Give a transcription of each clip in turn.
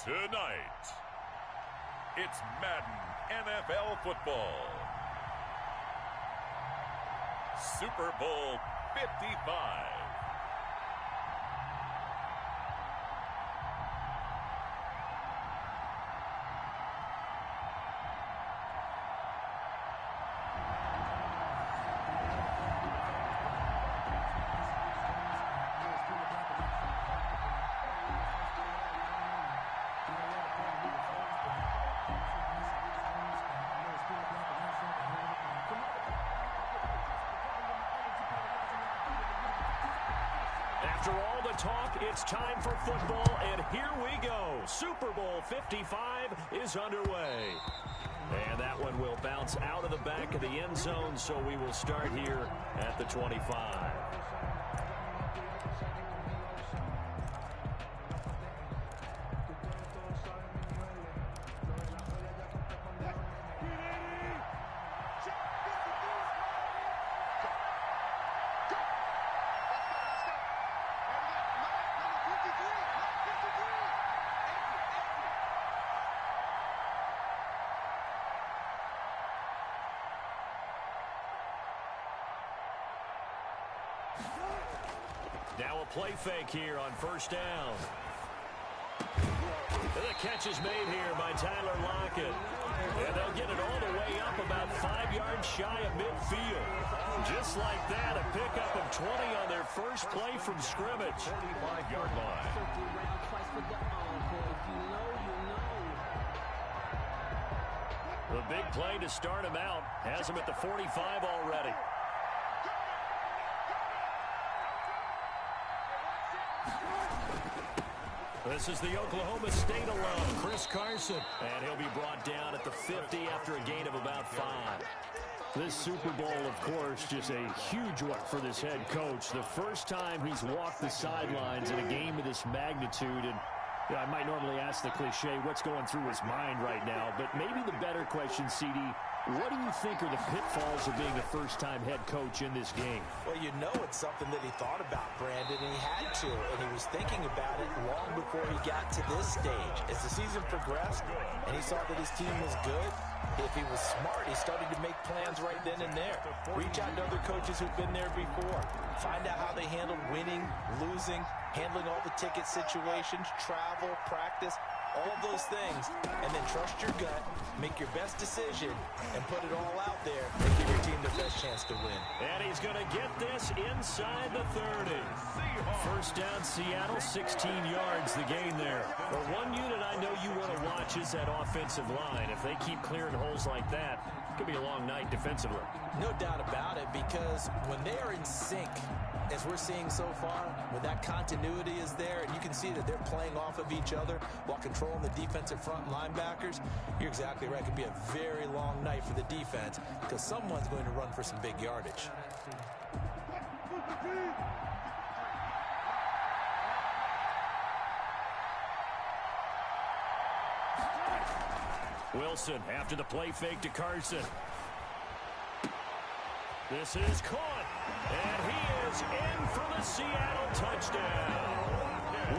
Tonight, it's Madden NFL football. Super Bowl 55. After all the talk, it's time for football, and here we go. Super Bowl 55 is underway. And that one will bounce out of the back of the end zone, so we will start here at the 25. Now a play fake here on first down. The catch is made here by Tyler Lockett. And they'll get it all the way up about 5 yards shy of midfield. Just like that, a pickup of 20 on their first play from scrimmage. 45-yard line. The big play to start him out has him at the 45 already. This is the Oklahoma State alum, Chris Carson. And he'll be brought down at the 50 after a gain of about 5. This Super Bowl, of course, just a huge one for this head coach. The first time he's walked the sidelines in a game of this magnitude. And I might normally ask the cliche, what's going through his mind right now? But maybe the better question, CD, what do you think are the pitfalls of being a first-time head coach in this game? Well, you know it's something that he thought about, Brandon, and he had to. And he was thinking about it long before he got to this stage. As the season progressed and he saw that his team was good, if he was smart, he started to make plans right then and there. Reach out to other coaches who've been there before. Find out how they handle winning, losing, handling all the ticket situations, travel, practice, all those things, and then trust your gut, make your best decision, and put it all out there and give your team the best chance to win. And he's going to get this inside the 30. First down, Seattle, 16 yards, the gain there. But one unit I know you want to watch is that offensive line. If they keep clearing holes like that, it could be a long night defensively. No doubt about it, because when they are in sync, as we're seeing so far, when that continuity is there and you can see that they're playing off of each other while controlling the defensive front linebackers, you're exactly right. It could be a very long night for the defense because someone's going to run for some big yardage. Wilson after the play fake to Carson. This is caught, and he is in for the Seattle touchdown.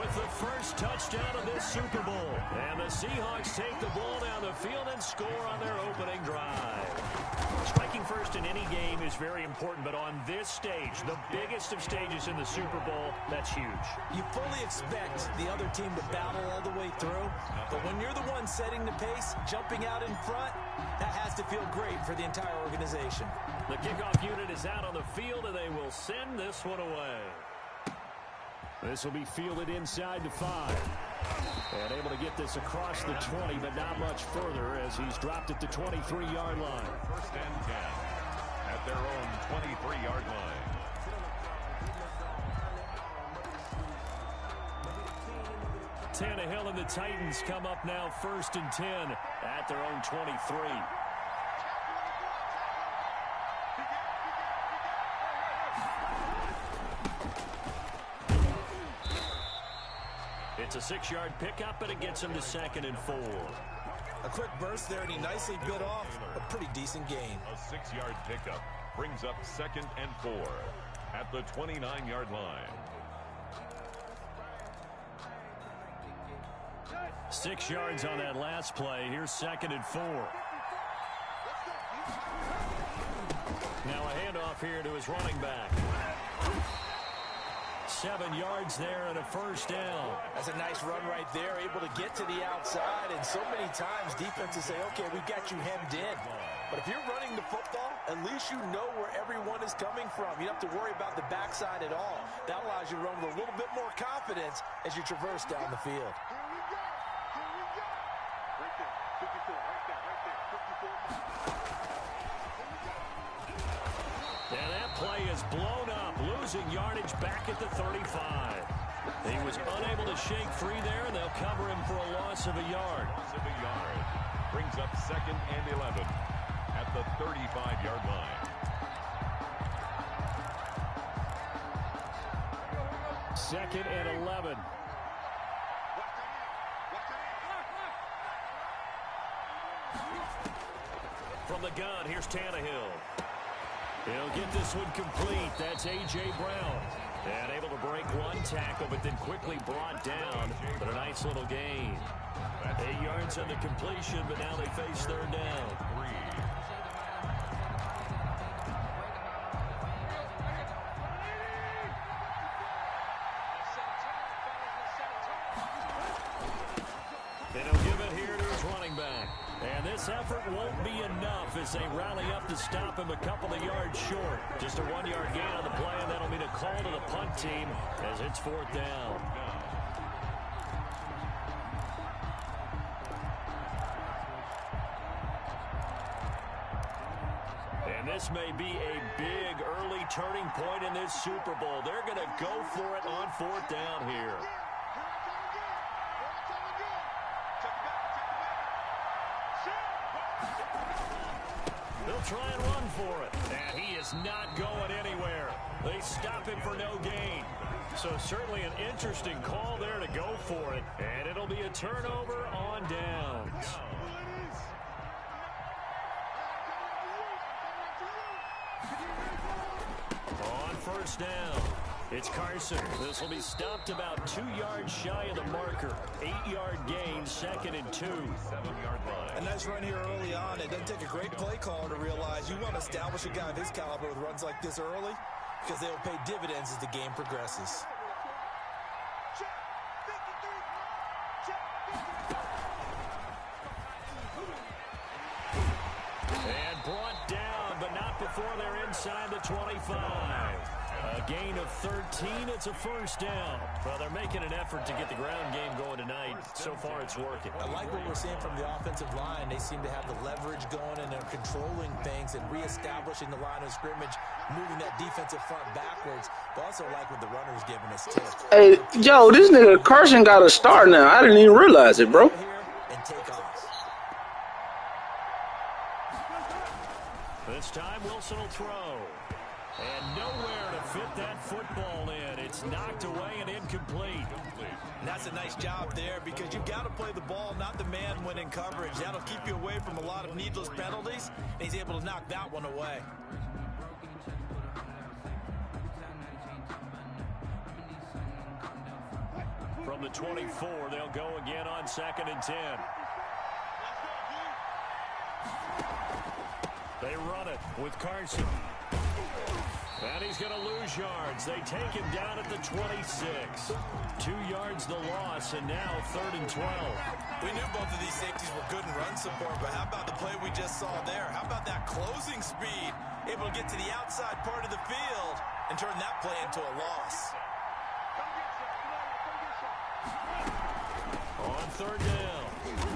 With the first touchdown of this Super Bowl. And the Seahawks take the ball down the field and score on their opening drive. Striking first in any game is very important, but on this stage, the biggest of stages in the Super Bowl, that's huge. You fully expect the other team to battle all the way through, but when you're the one setting the pace, jumping out in front, that has to feel great for the entire organization. The kickoff unit is out on the field, and they will send this one away. This will be fielded inside the 5. And able to get this across the 20, but not much further as he's dropped at the 23-yard line. First and 10 at their own 23-yard line. Tannehill and the Titans come up now first and 10 at their own 23. It's a 6-yard pickup, but it gets him to 2nd and 4. A quick burst there, and he nicely bit off a pretty decent gain. A 6-yard pickup brings up 2nd and 4 at the 29-yard line. 6 yards on that last play. Here's 2nd and 4. Now a handoff here to his running back. 7 yards there and a first down. That's a nice run right there, able to get to the outside. And so many times defenses say, okay, we've got you hemmed in. But if you're running the football, at least you know where everyone is coming from. You don't have to worry about the backside at all. That allows you to run with a little bit more confidence as you traverse down the field. And that play is blown up, losing yardage back at the 35. He was unable to shake free there, and they'll cover him for a loss of a yard. Loss of a yard. Brings up 2nd and 11 at the 35-yard line. 2nd and 11. From the gun, here's Tannehill. He'll get this one complete. That's A.J. Brown. And able to break one tackle, but then quickly brought down. But a nice little gain. 8 yards on the completion, but now they face 3rd down. And he'll give it here to his running back. And this effort won't be enough as they rally up to stop him a couple of yards short. Just a 1-yard gain on the play, and that'll mean a call to the punt team as it's 4th down. And this may be a big early turning point in this Super Bowl. They're going to go for it on 4th down here. They'll try and run for it. And he is not going anywhere. They stop him for no gain. So certainly an interesting call there to go for it. And it'll be a turnover on downs. On 1st down, it's Carson. This will be stopped about 2 yards shy of the marker. 8-yard gain, 2nd and 2. 7-yard line. A nice run here early on. It doesn't take a great play caller to realize you want to establish a guy of his caliber with runs like this early because they will pay dividends as the game progresses. And brought down, but not before they're inside the 25. A gain of 13. It's a 1st down. Well, they're making an effort to get the ground game going tonight. So far, it's working. I like what we're seeing from the offensive line. They seem to have the leverage going, and they're controlling things and reestablishing the line of scrimmage, moving that defensive front backwards. But also like what the runner's giving us, too. Hey, yo, this nigga Carson got a star now. I didn't even realize it, bro. And take off. This time, Wilson will throw. And nowhere to fit that football in. It's knocked away and incomplete. And that's a nice job there because you've got to play the ball, not the man when in coverage. That'll keep you away from a lot of needless penalties, and he's able to knock that one away. From the 24, they'll go again on 2nd and 10. They run it with Carson. And he's going to lose yards. They take him down at the 26. 2 yards the loss, and now 3rd and 12. We knew both of these safeties were good in run support, but how about the play we just saw there? How about that closing speed? Able to get to the outside part of the field and turn that play into a loss. On 3rd down,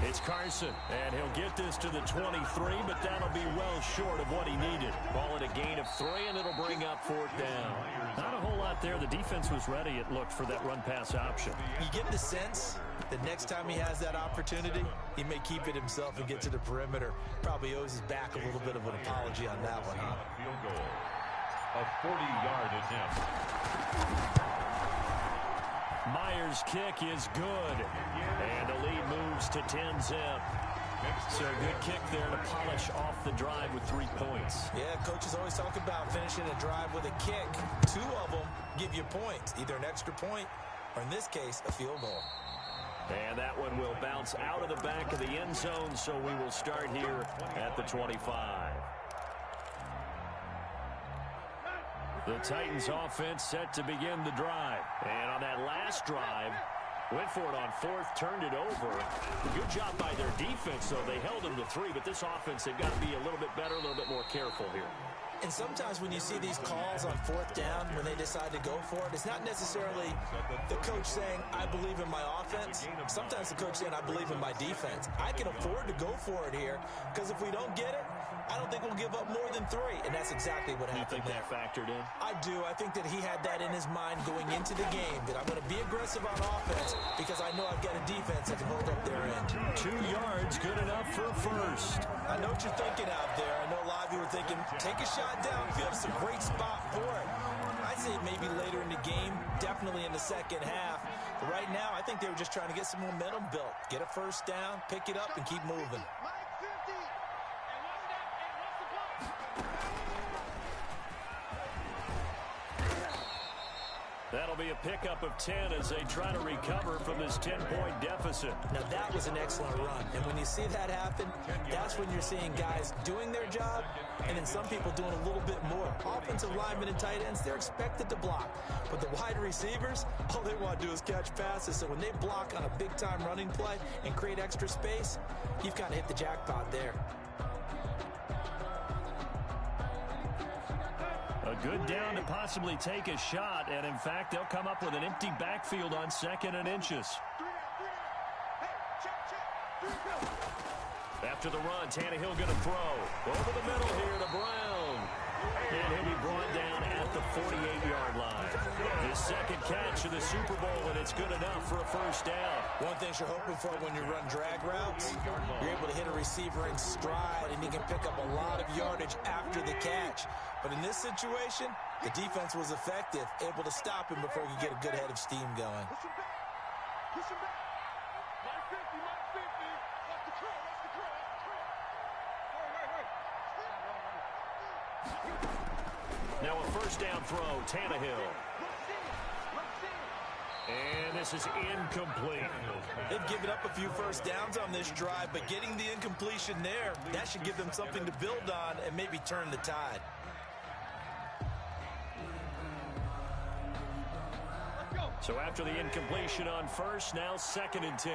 it's Carson, and he'll get this to the 23, but that'll be well short of what he needed. Call it a gain of 3, and it'll bring up 4th down. Not a whole lot there. The defense was ready, it looked, for that run-pass option. You get the sense that next time he has that opportunity, he may keep it himself and get to the perimeter. Probably owes his back a little bit of an apology on that one, huh? Field goal. A 40-yard attempt. Myers' kick is good, and the lead moves to 10-zip. So a good kick there to polish off the drive with 3 points. Yeah, coaches always talk about finishing a drive with a kick. 2 of them give you points, either an extra point or, in this case, a field goal. And that one will bounce out of the back of the end zone, so we will start here at the 25. The Titans offense set to begin the drive. And on that last drive, went for it on fourth, turned it over. Good job by their defense, though. They held them to 3, but this offense, they've got to be a little bit better, a little bit more careful here. And sometimes when you see these calls on fourth down, when they decide to go for it, it's not necessarily the coach saying, I believe in my offense. Sometimes the coach saying, I believe in my defense. I can afford to go for it here, because if we don't get it, I don't think we'll give up more than 3, and that's exactly what happened there. You think that factored in? I do. I think that he had that in his mind going into the game, that I'm going to be aggressive on offense because I know I've got a defense that can hold up their end. 2 yards, good enough for a first. I know what you're thinking out there. I know a lot of you are thinking, take a shot downfield. It's a great spot for it. I'd say maybe later in the game, definitely in the second half. But right now, I think they were just trying to get some momentum built. Get a first down, pick it up, and keep moving. That'll be a pickup of 10 as they try to recover from this 10-point deficit. Now, that was an excellent run. And when you see that happen, that's when you're seeing guys doing their job and then some people doing a little bit more. Offensive linemen and tight ends, they're expected to block. But the wide receivers, all they want to do is catch passes. So when they block on a big-time running play and create extra space, you've kind of hit the jackpot there. A good down to possibly take a shot, and in fact, they'll come up with an empty backfield on 2nd and inches. After the run, Tannehill going to throw. Over the middle here to Brown. And he'll be brought down at the 48-yard line. His second catch of the Super Bowl, and it's good enough for a first down. One thing you're hoping for when you run drag routes, you're able to hit a receiver in stride, and he can pick up a lot of yardage after the catch. But in this situation, the defense was effective, able to stop him before he could get a good head of steam going. Now a first down throw, Tannehill. And this is incomplete. They've given up a few first downs on this drive, but getting the incompletion there, that should give them something to build on and maybe turn the tide. So after the incompletion on first, now 2nd and 10.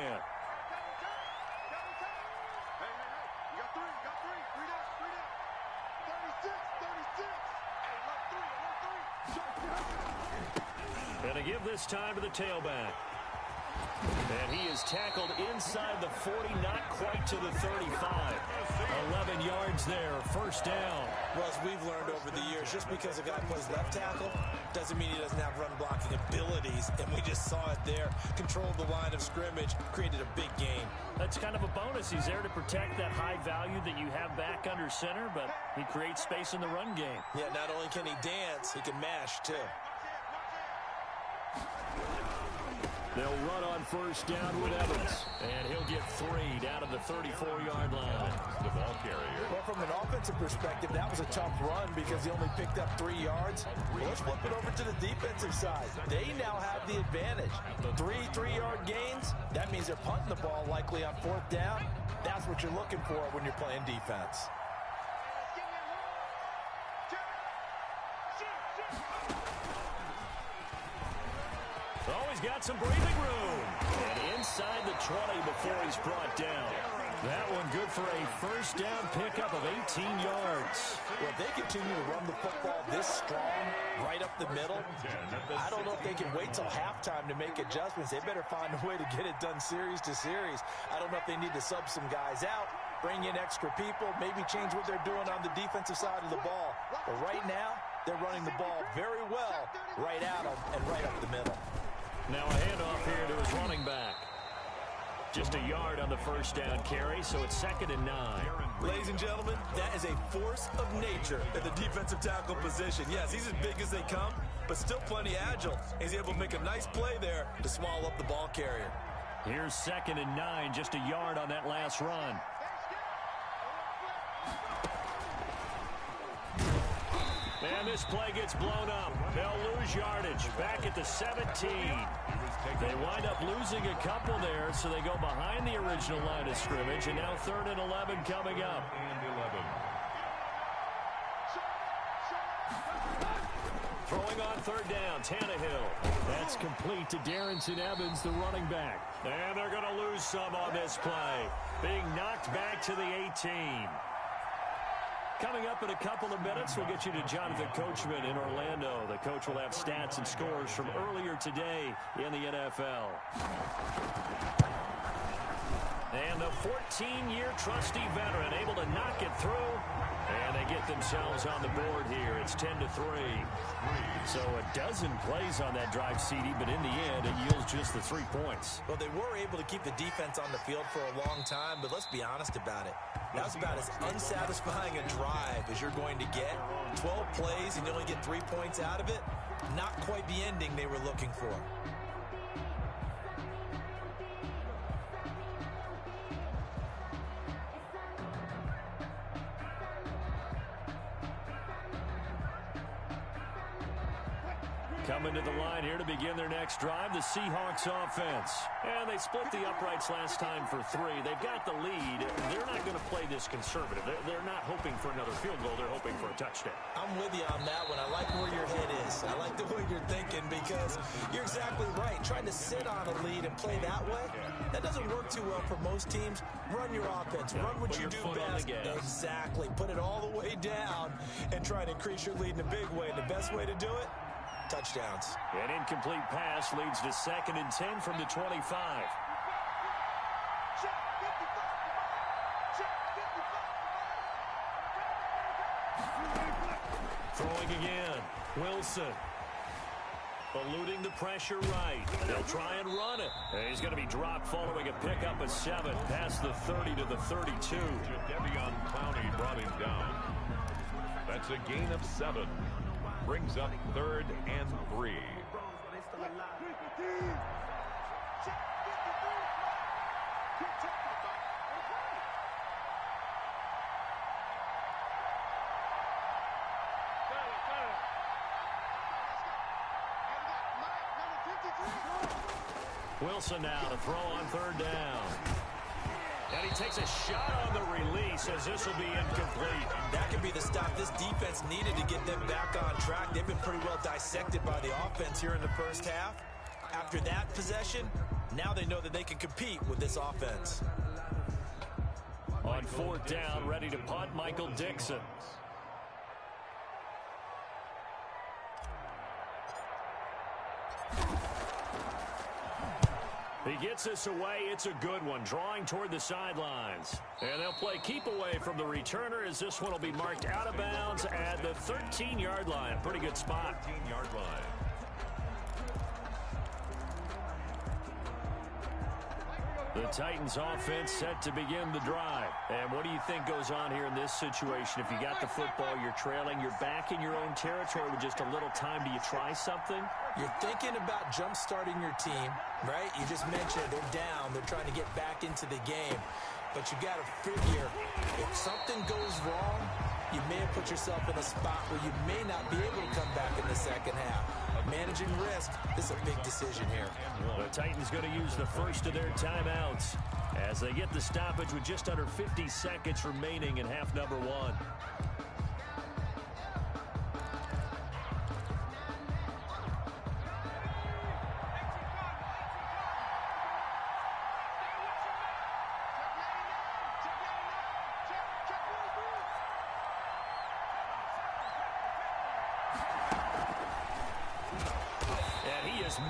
And to give this time to the tailback. And he is tackled inside the 40, not quite to the 35. 11 yards there, first down. Well, as we've learned over the years, just because a guy plays left tackle doesn't mean he doesn't have run blocking abilities, and we just saw it there. Controlled the line of scrimmage, created a big gain. That's kind of a bonus. He's there to protect that high value that you have back under center, but he creates space in the run game. Yeah, not only can he dance, he can mash, too. They'll run on first down with Evans. And he'll get 3 down to the 34-yard line. The ball carrier. Well, from an offensive perspective, that was a tough run because he only picked up 3 yards. Well, let's flip it over to the defensive side. They now have the advantage. 3 3-yard gains, that means they're punting the ball likely on 4th down. That's what you're looking for when you're playing defense. Oh, he's got some breathing room. And inside the 20 before he's brought down. That one good for a first down pickup of 18 yards. Well, if they continue to run the football this strong, right up the middle, I don't know if they can wait till halftime to make adjustments. They better find a way to get it done series to series. I don't know if they need to sub some guys out, bring in extra people, maybe change what they're doing on the defensive side of the ball. But right now, they're running the ball very well right at them and right up the middle. Now a handoff here to his running back. Just a yard on the first down carry, so it's 2nd and 9. Ladies and gentlemen, that is a force of nature at the defensive tackle position. Yes, he's as big as they come, but still plenty agile. He's able to make a nice play there to swallow up the ball carrier. Here's 2nd and 9, just a yard on that last run. And this play gets blown up. They'll lose yardage. Back at the 17. They wind up losing a couple there, so they go behind the original line of scrimmage, and now 3rd and 11 coming up. Throwing on 3rd down, Tannehill. That's complete to Darrington Evans, the running back. And they're going to lose some on this play. Being knocked back to the 18. Coming up in a couple of minutes, we'll get you to Jonathan Coachman in Orlando. The coach will have stats and scores from earlier today in the NFL. And the 14-year trusty veteran able to knock it through. And they get themselves on the board here. It's 10-3. So a dozen plays on that drive, CD, but in the end, it yields just the 3 points. Well, they were able to keep the defense on the field for a long time, but let's be honest about it. That was about as unsatisfying a drive as you're going to get. 12 plays and you only get 3 points out of it. Not quite the ending they were looking for. Coming to the line here to begin their next drive, the Seahawks offense. And they split the uprights last time for 3. They've got the lead. They're not going to play this conservative. They're not hoping for another field goal. They're hoping for a touchdown. I'm with you on that one. I like where your head is. I like the way you're thinking because you're exactly right. Trying to sit on a lead and play that way, that doesn't work too well for most teams. Run your offense. Run what you do best. Exactly. Put it all the way down and try to increase your lead in a big way. And the best way to do it? Touchdowns. An incomplete pass leads to 2nd and 10 from the 25. Throwing again. Wilson. Eluding the pressure right. They'll try and run it. And he's going to be dropped following a pickup of 7 past the 30 to the 32. Jadeveon Clowney brought him down. That's a gain of 7. Brings up 3rd and 3. Wilson now to throw on 3rd down. And he takes a shot on the release as this will be incomplete. That could be the stop this defense needed to get them back on track. They've been pretty well dissected by the offense here in the first half. After that possession, now they know that they can compete with this offense. On 4th down, ready to punt, Michael Dixon. He gets this away. It's a good one. Drawing toward the sidelines. And they'll play keep away from the returner as this one will be marked out of bounds at the 13-yard line. Pretty good spot. 13-yard line. The Titans offense set to begin the drive. And what do you think goes on here in this situation? If you got the football, you're trailing, you're back in your own territory with just a little time. Do you try something? You're thinking about jump-starting your team, right? You just mentioned they're down. They're trying to get back into the game. But you got to figure if something goes wrong, you may have put yourself in a spot where you may not be able to come back in the second half. Managing risk, this is a big decision here. The Titans going to use the first of their timeouts as they get the stoppage with just under 50 seconds remaining in half number 1.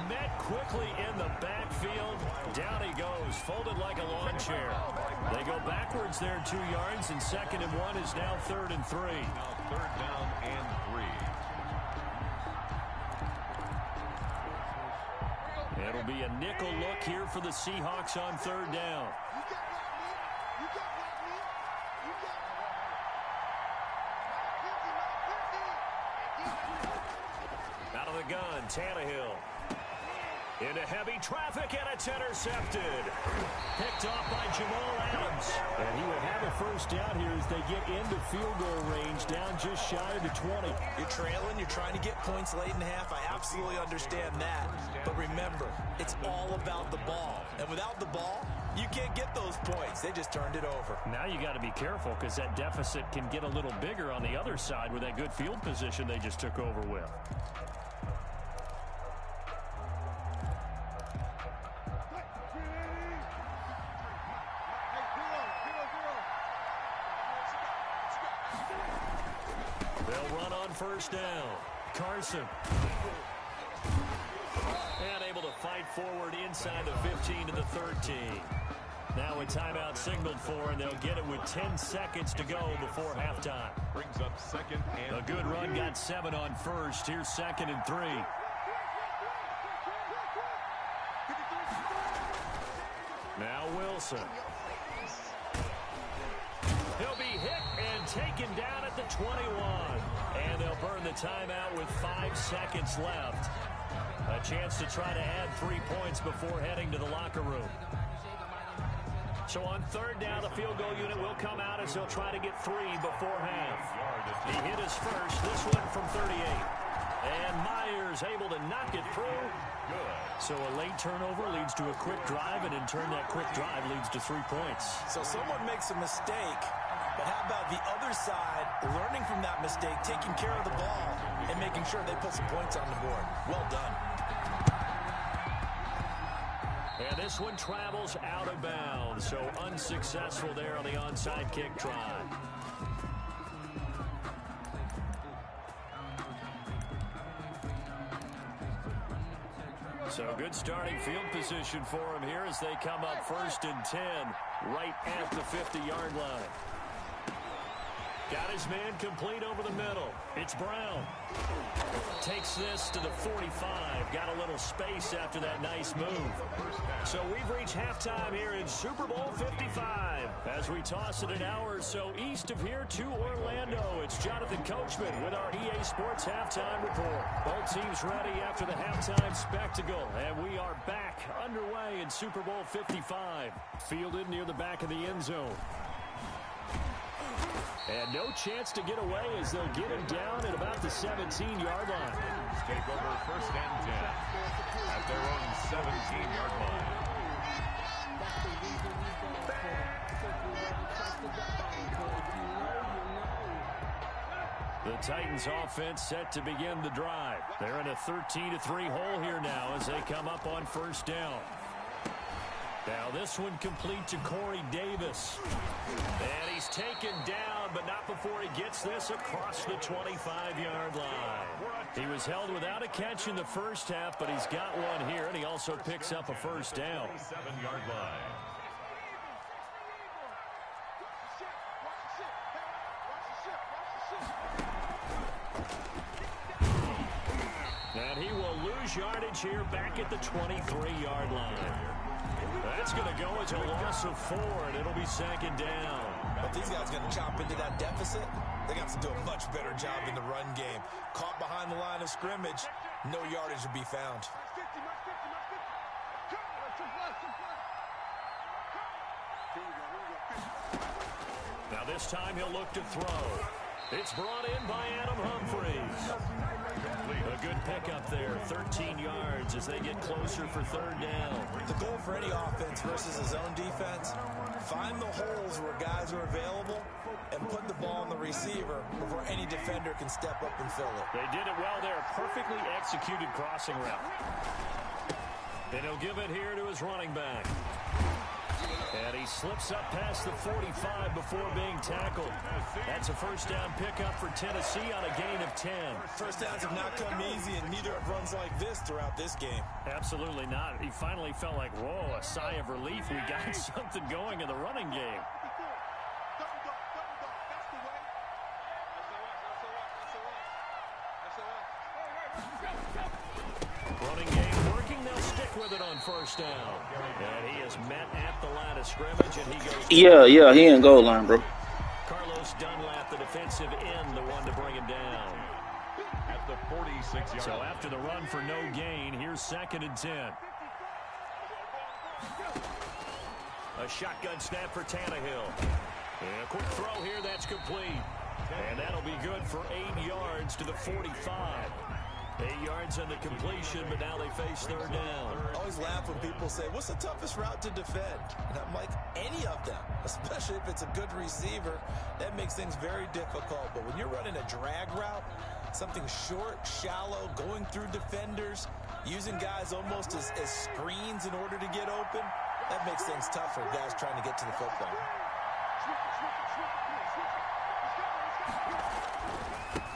Met quickly in the backfield. Down he goes, folded like a lawn chair. They go backwards there 2 yards, and 2nd and 1 is now 3rd and 3. Now 3rd down and 3. It'll be a nickel look here for the Seahawks on 3rd down. Out of the gun, Tannehill. Into heavy traffic, and it's intercepted. Picked off by Jamal Adams. And he will have a first down here as they get into field goal range, down just shy of the 20. You're trailing, you're trying to get points late in half. I absolutely understand that. But remember, it's all about the ball. And without the ball, you can't get those points. They just turned it over. Now you got to be careful because that deficit can get a little bigger on the other side with that good field position they just took over with. They'll run on first down. Carson. And able to fight forward inside the 15 to the 13. Now a timeout signaled for, and they'll get it with 10 seconds to go before halftime. Brings up second and a good run, got 7 on first. Here's 2nd and 3. Now Wilson. He'll be hit and taken down at the 21. And they'll burn the timeout with 5 seconds left. A chance to try to add 3 points before heading to the locker room. So on third down, the field goal unit will come out as they'll try to get 3 before half. He hit his first, this one from 38. And Myers able to knock it through. So a late turnover leads to a quick drive, and in turn that quick drive leads to 3 points. So someone makes a mistake, but how about the other side, learning from that mistake, taking care of the ball, and making sure they put some points on the board. Well done. And this one travels out of bounds, so unsuccessful there on the onside kick try. So good starting field position for him here as they come up 1st and 10, right at the 50-yard line. Got his man complete over the middle. It's Brown. Takes this to the 45. Got a little space after that nice move. So we've reached halftime here in Super Bowl 55. As we toss it an hour or so east of here to Orlando, it's Jonathan Coachman with our EA Sports Halftime Report. Both teams ready after the halftime spectacle. And we are back underway in Super Bowl 55. Fielded near the back of the end zone. And no chance to get away as they'll get him down at about the 17-yard line. Take over 1st and 10 at their own 17-yard line. The Titans offense set to begin the drive. They're in a 13-3 hole here now as they come up on 1st down. Now this one complete to Corey Davis. And he's taken down, but not before he gets this across the 25-yard line. He was held without a catch in the first half, but he's got one here, and he also picks up a 1st down. 7-yard line. And he will lose yardage here back at the 23-yard line. That's going to go as a loss of 4, and it'll be 2nd down. But these guys going to chop into that deficit? They got to do a much better job in the run game. Caught behind the line of scrimmage, no yardage will be found. Now this time he'll look to throw. It's brought in by Adam Humphries. A good pickup there, 13 yards as they get closer for 3rd down. The goal for any offense versus his own defense, find the holes where guys are available and put the ball on the receiver before any defender can step up and fill it. They did it well there, perfectly executed crossing route. And he'll give it here to his running back. And he slips up past the 45 before being tackled. That's a 1st down pickup for Tennessee on a gain of 10. First downs have not come easy, and neither have runs like this throughout this game. Absolutely not. He finally felt like, whoa, a sigh of relief. We got something going in the running game. Running game working. They'll stick with it on 1st down. And he is met at the line of scrimmage, and he goes. Yeah, he in goal line, bro. Carlos Dunlap, the defensive end, the one to bring him down. At the 46-yard So after the run for no gain, here's 2nd and 10. A shotgun snap for Tannehill. And a quick throw here, that's complete. And that'll be good for 8 yards to the 45. 8 yards on the completion, but now they face third down. I always laugh when people say, what's the toughest route to defend? And I'm like, any of them, especially if it's a good receiver. That makes things very difficult. But when you're running a drag route, something short, shallow, going through defenders, using guys almost as screens in order to get open, that makes things tough for guys trying to get to the football.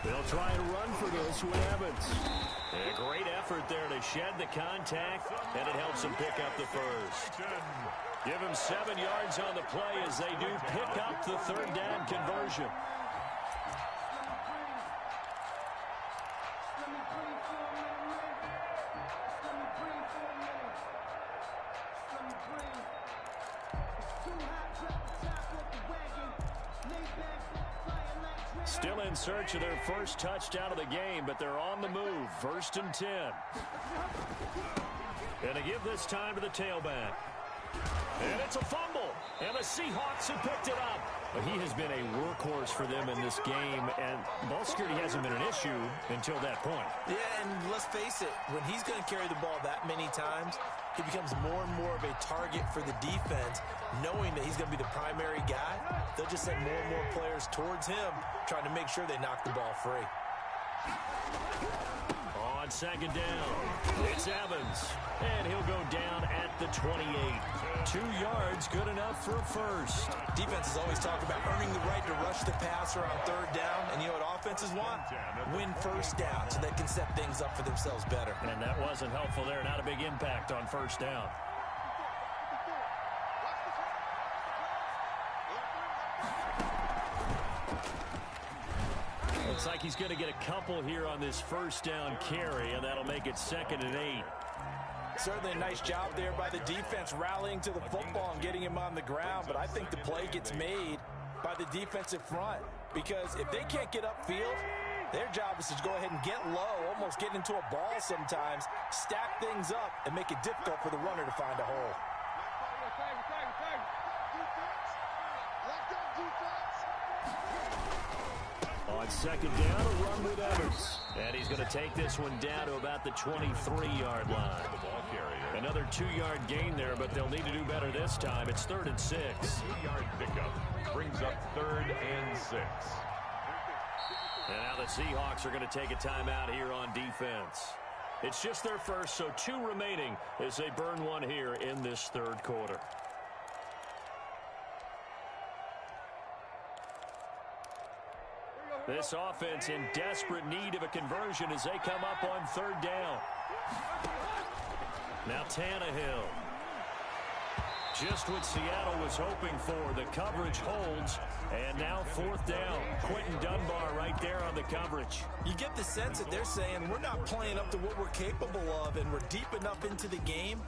They'll try to run for this with Evans. A great effort there to shed the contact, and it helps him pick up the first. Give him 7 yards on the play as they do pick up the third down conversion. Still in search of their first touchdown of the game, but they're on the move. 1st and 10. And to give this time to the tailback. And it's a fumble. And the Seahawks have picked it up. But he has been a workhorse for them in this game, and ball security hasn't been an issue until that point. Yeah, and let's face it, when he's going to carry the ball that many times, he becomes more and more of a target for the defense, knowing that he's going to be the primary guy. They'll just send more and more players towards him, trying to make sure they knock the ball free. On 2nd down, it's Evans, and he'll go down at the 28. 2 yards, good enough for a first. Defenses always talk about earning the right to rush the passer on 3rd down, and you know what offenses want? Win 1st down so they can set things up for themselves better. And that wasn't helpful there. Not a big impact on 1st down. Looks like he's going to get a couple here on this 1st down carry, and that'll make it 2nd and 8. Certainly a nice job there by the defense rallying to the football and getting him on the ground, but I think the play gets made by the defensive front, because if they can't get upfield, their job is to go ahead and get low, almost get into a ball sometimes, stack things up, and make it difficult for the runner to find a hole. On 2nd down, a run with Evans. And he's going to take this one down to about the 23-yard line. Another 2-yard gain there, but they'll need to do better this time. It's 3rd and 6. 2-yard pickup brings up 3rd and 6. And now the Seahawks are going to take a timeout here on defense. It's just their first, so 2 remaining as they burn one here in this 3rd quarter. This offense in desperate need of a conversion as they come up on 3rd down. Now Tannehill. Just what Seattle was hoping for. The coverage holds. And now 4th down. Quentin Dunbar right there on the coverage. You get the sense that they're saying we're not playing up to what we're capable of, and we're deep enough into the game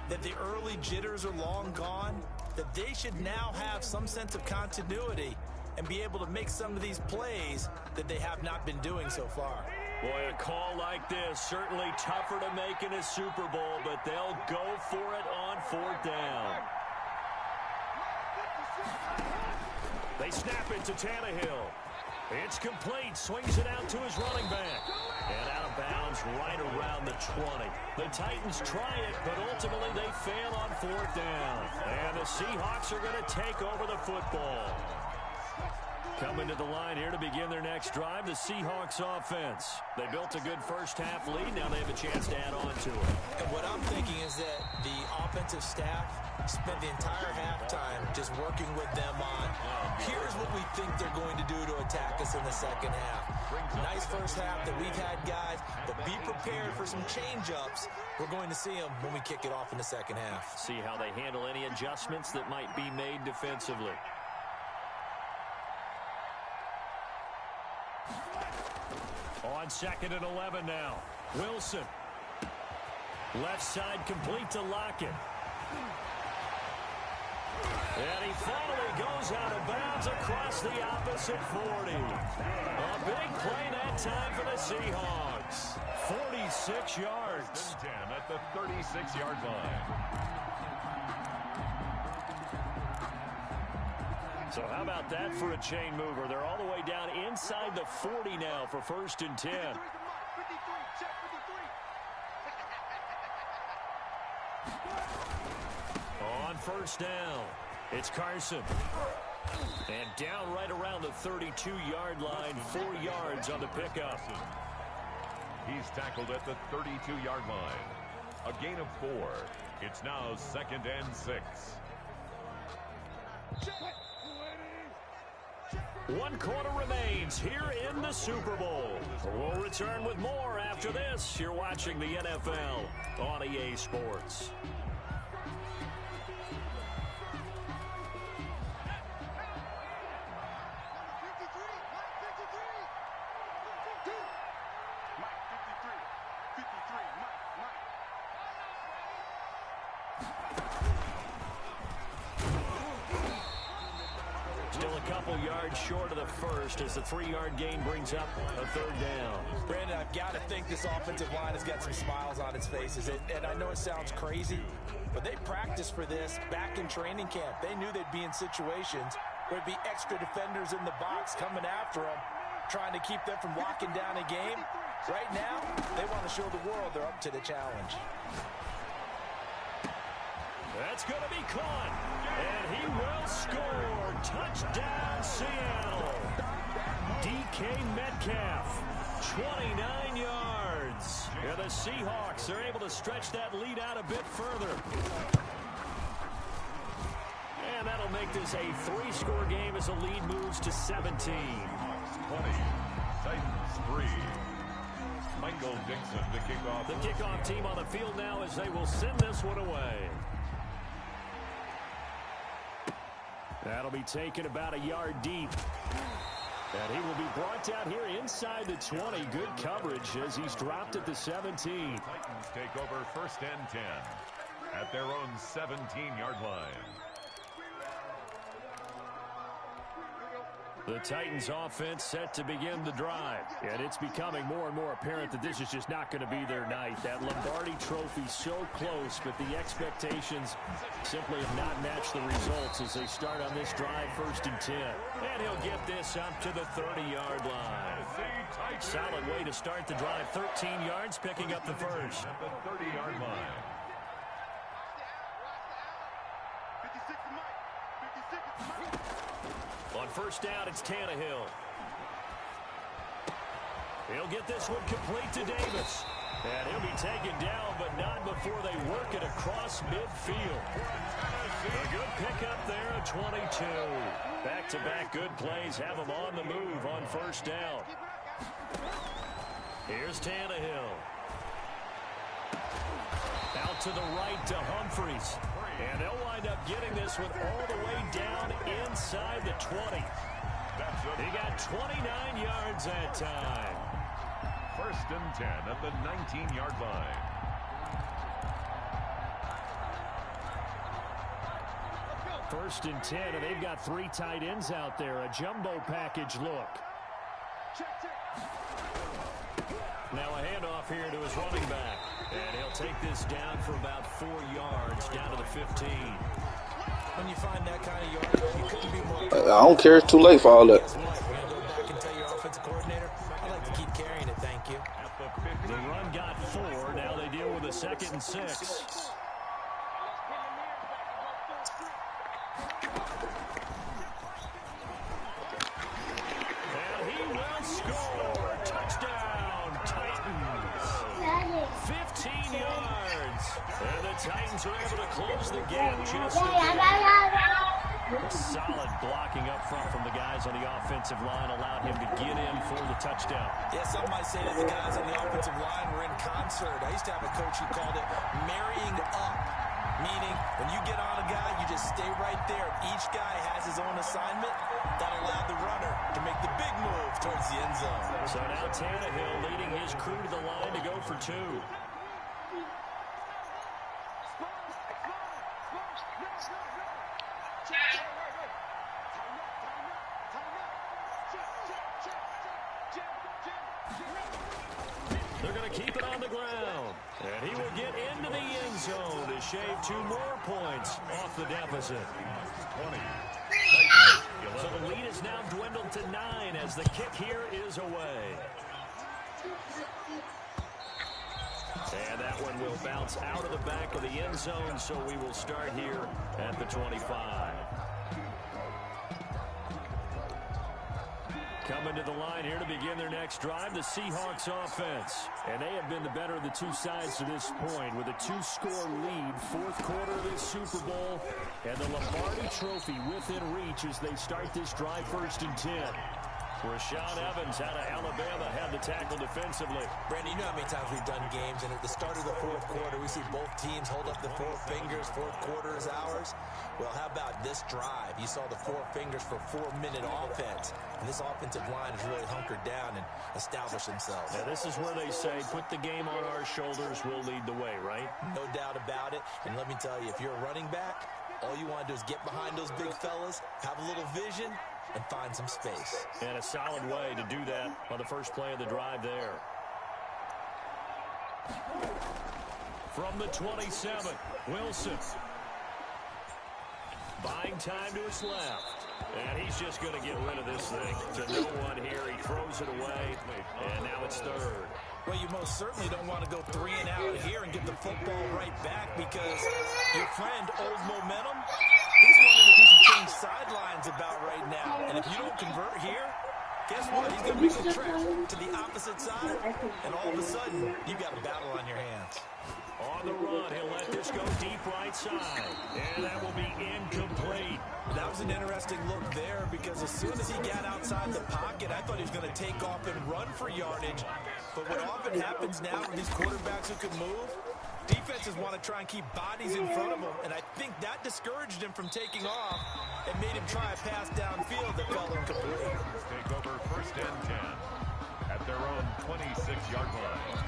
that the early jitters are long gone, that they should now have some sense of continuity and be able to make some of these plays that they have not been doing so far. Boy, a call like this, certainly tougher to make in a Super Bowl, but they'll go for it on 4th down. They snap it to Tannehill. It's complete, swings it out to his running back. And out of bounds right around the 20. The Titans try it, but ultimately they fail on 4th down. And the Seahawks are going to take over the football. Coming to the line here to begin their next drive, the Seahawks offense. They built a good first-half lead. Now they have a chance to add on to it. And what I'm thinking is that the offensive staff spent the entire halftime just working with them on, here's what we think they're going to do to attack us in the second half. Nice first half that we've had, guys, but be prepared for some change-ups. We're going to see them when we kick it off in the second half. See how they handle any adjustments that might be made defensively. On 2nd and 11 now. Wilson. Left side complete to Lockett. And he finally goes out of bounds across the opposite 40. A big play that time for the Seahawks. 46 yards. 10 at the 36-yard line. So how about that for a chain mover? They're all the way down inside the 40 now for 1st and 10. On 1st down, it's Carson. And down right around the 32-yard line, 4 yards on the pickup. He's tackled at the 32-yard line. A gain of 4. It's now 2nd and 6. 1 quarter remains here in the Super Bowl. We'll return with more after this. You're watching the NFL on EA Sports. Still a couple yards short of the first as the 3-yard gain brings up a 3rd down. Brandon, I've got to think this offensive line has got some smiles on its faces. And I know it sounds crazy, but they practiced for this back in training camp. They knew they'd be in situations where there'd be extra defenders in the box coming after them, trying to keep them from locking down a game. Right now, they want to show the world they're up to the challenge. That's going to be caught, and he will score. Touchdown, Seattle. DK Metcalf, 29 yards. And the Seahawks are able to stretch that lead out a bit further. And that'll make this a 3-score game as the lead moves to 17. 20, Titans 3. Michael Dixon to kick off. The kickoff team on the field now as they will send this one away. That'll be taken about a yard deep. And he will be brought down here inside the 20. Good coverage as he's dropped at the 17. Titans take over 1st and 10 at their own 17-yard line. The Titans offense set to begin the drive. And it's becoming more and more apparent that this is just not going to be their night. That Lombardi trophy so close, but the expectations simply have not matched the results as they start on this drive 1st and 10. And he'll get this up to the 30-yard line. Solid way to start the drive. 13 yards, picking up the first. At the 30-yard line. On 1st down, it's Tannehill. He'll get this one complete to Davis. And he'll be taken down, but not before they work it across midfield. A good pickup there at 22. Back-to-back good plays have him on the move on 1st down. Here's Tannehill. Out to the right to Humphries. And they'll wind up getting this one all the way down inside the 20. He got 29 yards that time. 1st and 10 at the 19-yard line. First and 10, and they've got 3 tight ends out there. A jumbo package look. Now a handoff here to his running back. And he'll take this down for about 4 yards, down to the 15. When you find that kind of yard, you couldn't be more. I don't care. It's too late for all that. We're going to go back and tell your offensive coordinator, I'd like to keep carrying it, thank you. The run got 4. Now they deal with a 2nd and 6. And he will score. Touchdown, Titans. 15 yards. And the Titans are able to close the gap just a bit. Solid blocking up front from the guys on the offensive line allowed him to get in for the touchdown. Yeah, some might say that the guys on the offensive line were in concert. I used to have a coach who called it marrying up, meaning when you get on a guy, you just stay right there. Each guy has his own assignment that allowed the runner to make the big move towards the end zone. So now Tannehill leading his crew to the line to go for 2. They're going to keep it on the ground. And he will get into the end zone to shave 2 more points off the deficit. 20. Titans, So the lead is now dwindled to 9 as the kick here is away. And that one will bounce out of the back of the end zone, so we will start here at the 25. Coming to the line here to begin their next drive, the Seahawks offense. And they have been the better of the two sides to this point with a 2-score lead, fourth quarter of this Super Bowl, and the Lombardi Trophy within reach as they start this drive 1st and 10. Rashaan Evans out of Alabama had the tackle defensively. Brandon, you know how many times we've done games, and at the start of the fourth quarter, we see both teams hold up the 4 fingers, fourth quarter is ours. Well, how about this drive? You saw the 4 fingers for 4-minute offense, and this offensive line has really hunkered down and established themselves. Now, this is where they say, put the game on our shoulders, we'll lead the way, right? No doubt about it, and let me tell you, if you're a running back, all you want to do is get behind those big fellas, have a little vision, and find some space. And a solid way to do that on the first play of the drive there. From the 27, Wilson. Buying time to his left. And he's just going to get rid of this thing to no one here. He throws it away, and now it's 3rd. Well, you most certainly don't want to go 3 and out here and get the football right back because your friend, Old Momentum, he's wondering if he should change sidelines about right now. And if you don't convert here, guess what? He's going to make a trek to the opposite side, and all of a sudden, you've got a battle on your hands. On the run, he'll let this go deep right side. And that will be incomplete. That was an interesting look there because as soon as he got outside the pocket, I thought he was going to take off and run for yardage. But what often happens now with these quarterbacks who can move, defenses want to try and keep bodies in front of them, and I think that discouraged him from taking off and made him try a pass downfield that fell incomplete. take over 1st and 10 at their own 26-yard line.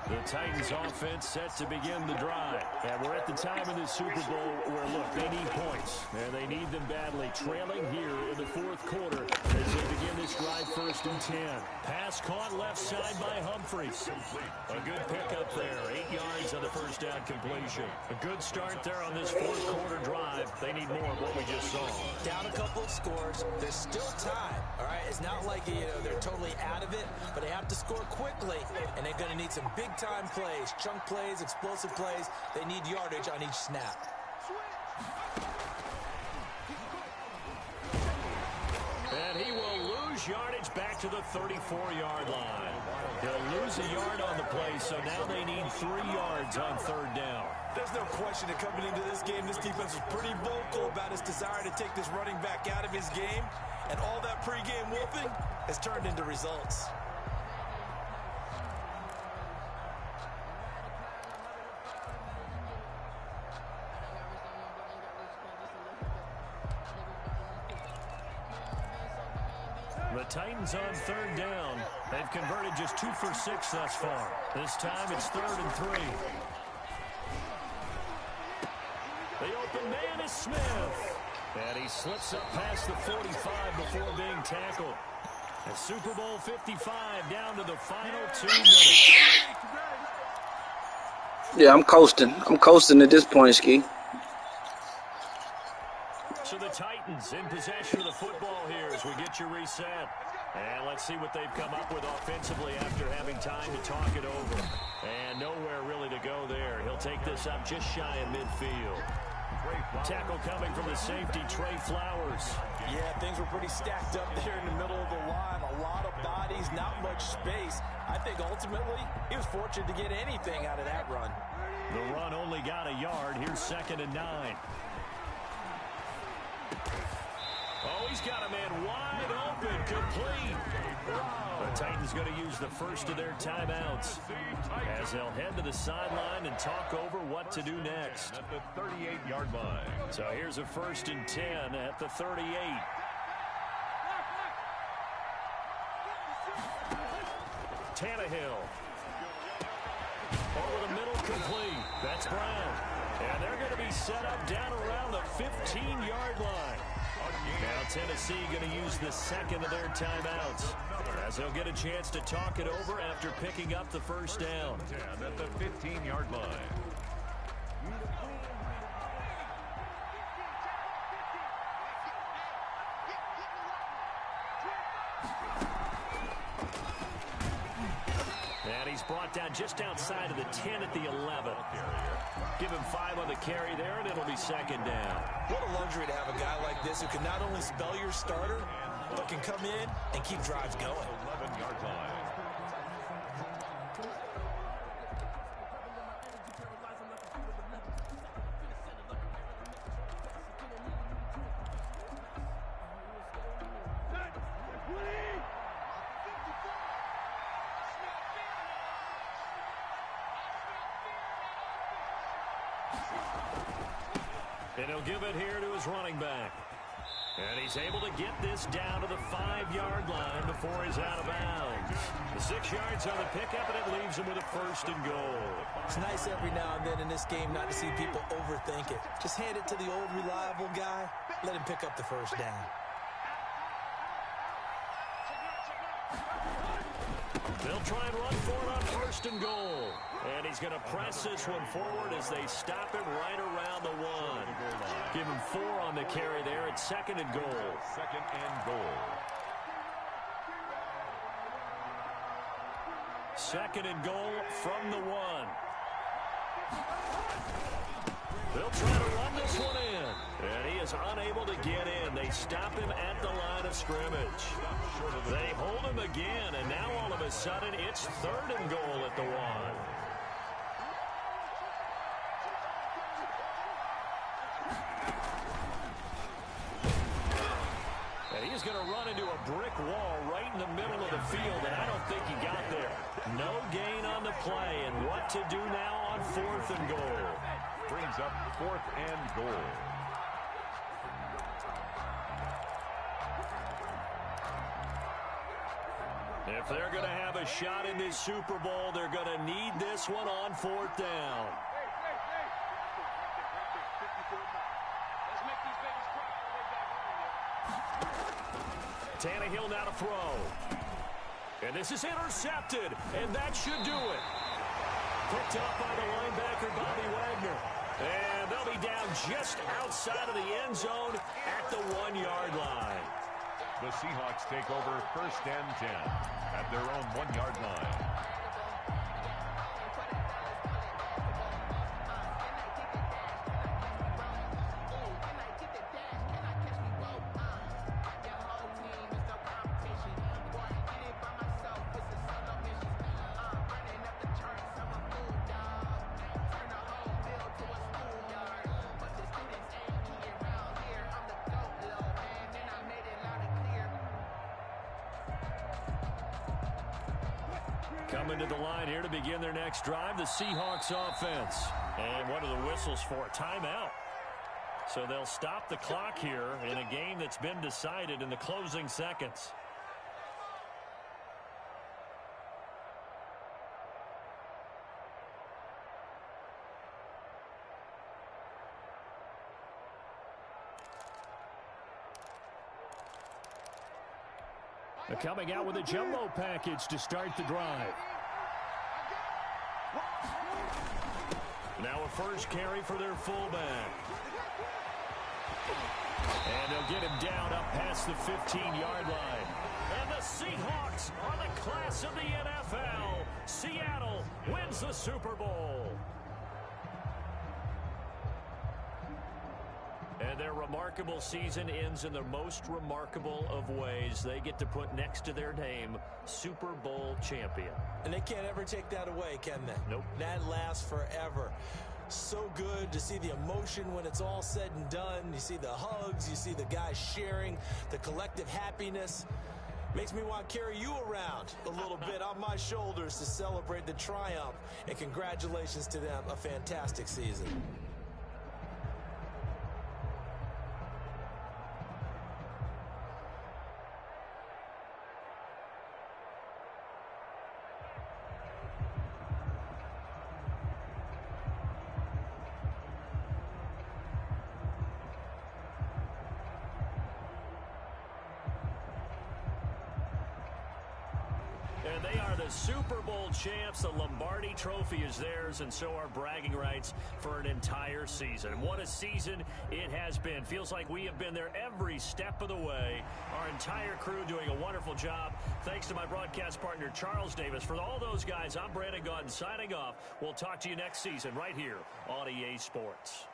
The Titans offense set to begin the drive. And we're at the time of this Super Bowl where, look, they need points. And they need them badly. Trailing here in the 4th quarter as they begin this drive 1st and 10. Pass caught left side by Humphries. A good pickup there. 8 yards on the first down completion. A good start there on this 4th quarter drive. They need more of what we just saw. Down a couple of scores. There's still time. All right, it's not like they're totally out of it, but they have to score quickly, and they're going to need some big-time plays, chunk plays, explosive plays. They need yardage on each snap. And he will lose yardage back to the 34-yard line. He'll lose a yard on the play, so now they need 3 yards on 3rd down. There's no question that coming into this game, this defense was pretty vocal about his desire to take this running back out of his game, and all that pregame whooping has turned into results. The Titans on 3rd down. They've converted just 2 for 6 thus far. This time it's 3rd and 3. The open man is Smith. And he slips up past the 45 before being tackled. And Super Bowl 55 down to the final 2 minutes. Yeah, I'm coasting. I'm coasting at this point, Ski. So the Titans in possession of the football here as we get you reset. And let's see what they've come up with offensively after having time to talk it over. And nowhere really to go there. He'll take this up just shy of midfield. Tackle coming from the safety, Trey Flowers. Yeah, things were pretty stacked up there in the middle of the line. A lot of bodies, not much space. I think ultimately he was fortunate to get anything out of that run. The run only got a yard. Here's 2nd and 9. Oh, he's got a man wide open, complete. The Titans going to use the first of their timeouts as they'll head to the sideline and talk over what to do next. At the 38-yard line. So here's a 1st and 10 at the 38. Tannehill. Over the middle, complete. That's Brown. And they're going to be set up down around the 15-yard line. Now Tennessee going to use the 2nd of their timeouts as they'll get a chance to talk it over after picking up the first down. 10 at the 15-yard line. And he's brought down just outside of the 10 at the 11. Give him 5 on the carry there, and it'll be second down. What a luxury to have a guy like this who can not only spell your starter, but can come in and keep drives going. 11-yard line. And he'll give it here to his running back. And he's able to get this down to the 5-yard line before he's out of bounds. The 6 yards on the pickup, and it leaves him with a first and goal. It's nice every now and then in this game not to see people overthink it. Just hand it to the old reliable guy. Let him pick up the first down. They'll try and run for it on first and goal. And he's going to press this one forward as they stop him right around the 1. Give him 4 on the carry there at second and goal. Second and goal. Second and goal from the 1. They'll try to run this one in. And he is unable to get in. They stop him at the line of scrimmage. They hold him again, and now all of a sudden it's third and goal at the 1. And he's going to run into a brick wall right in the middle of the field, and I don't think he got there. No gain on the play, and what to do now on fourth and goal. Brings up fourth and goal. If they're going to have a shot in this Super Bowl, they're going to need this one on fourth down. Tannehill now to throw. And this is intercepted, and that should do it. Picked up by the linebacker, Bobby Wagner. And they'll be down just outside of the end zone at the 1-yard line. The Seahawks take over first and 10 at their own 1-yard line. Coming to the line here to begin their next drive, the Seahawks offense. And what are the whistles for? Timeout. So they'll stop the clock here in a game that's been decided in the closing seconds. They're coming out with a jumbo package to start the drive. Now a first carry for their fullback. And they'll get him down up past the 15-yard line. And the Seahawks are the class of the NFL. Seattle wins the Super Bowl. And their remarkable season ends in the most remarkable of ways. They get to put next to their name, Super Bowl champion. And they can't ever take that away, can they? Nope. That lasts forever. So good to see the emotion when it's all said and done. You see the hugs, you see the guys sharing, the collective happiness. Makes me want to carry you around a little bit on my shoulders to celebrate the triumph. And congratulations to them, a fantastic season. And they are the Super Bowl champs. The Lombardi Trophy is theirs, and so are bragging rights for an entire season. What a season it has been. Feels like we have been there every step of the way. Our entire crew doing a wonderful job. Thanks to my broadcast partner, Charles Davis. For all those guys, I'm Brandon Gaudin signing off. We'll talk to you next season right here on EA Sports.